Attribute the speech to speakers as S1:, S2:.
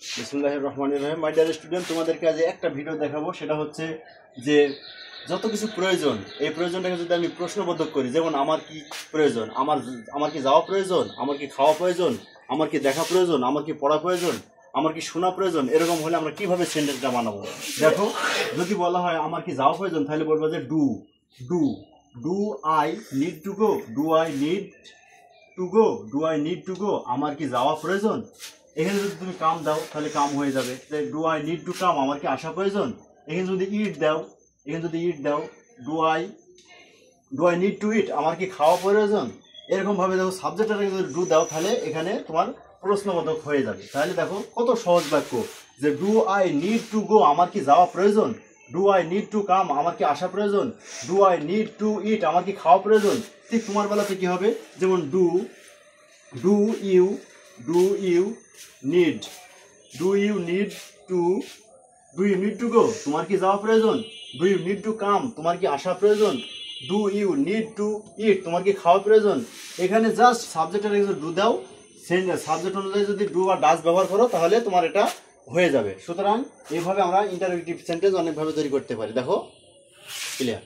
S1: বিসমিল্লাহির রহমানির রহিম। My dear student, তোমাদেরকে আজ একটা ভিডিও দেখাবো। সেটা হচ্ছে যে যত কিছু প্রয়োজন, এই প্রয়োজনটাকে যদি আমি প্রশ্নবোধক করি, যেমন আমার কি প্রয়োজন, আমার কি যাওয়া প্রয়োজন, আমার কি খাওয়া প্রয়োজন, আমার কি দেখা প্রয়োজন, আমার কি পড়া প্রয়োজন, আমার কি শোনা প্রয়োজন, এরকম হলে আমরা কিভাবে সেন্টেন্সটা বানাবো। দেখো, যদি বলা হয় আমার কি যাওয়া প্রয়োজন, তাহলে বলবো যে do do do I need to go, do I need to go, do I need to go, আমার কি যাওয়া প্রয়োজন। এখানে যদি তুমি কাম দাও তাহলে কাম হয়ে যাবে। Do I need to come, আমার কি আসা প্রয়োজন। এখানে যদি ইট দাও, do I need to eat, আমার কি খাওয়া প্রয়োজন। এরকমভাবে দেখো, সাবজেক্টটাকে যদি ডু দাও তাহলে এখানে তোমার প্রশ্নবোধক হয়ে যাবে। তাহলে দেখো কত সহজ বাক্য, যে do I need to go, আমার কি যাওয়া প্রয়োজন। Do I need to come, আমার কি আসা প্রয়োজন। Do I need to eat, আমার কি খাওয়া প্রয়োজন। ঠিক তোমার বেলাতে কি হবে, যেমন do you need to go, তোমার কি যাওয়া প্রয়োজন। Do you need to come, তোমার কি আসা প্রয়োজন। Do you need to eat, তোমার কি খাওয়া প্রয়োজন। এখানে জাস্ট সাবজেক্টের ডু দাও, সাবজেক্ট অনুযায়ী যদি ডু আর ডাজ ব্যবহার করো তাহলে তোমার এটা হয়ে যাবে। সুতরাং এইভাবে আমরা ইন্টারোগেটিভ সেন্টেন্স অনেকভাবে তৈরি করতে পারি। দেখো, ক্লিয়ার।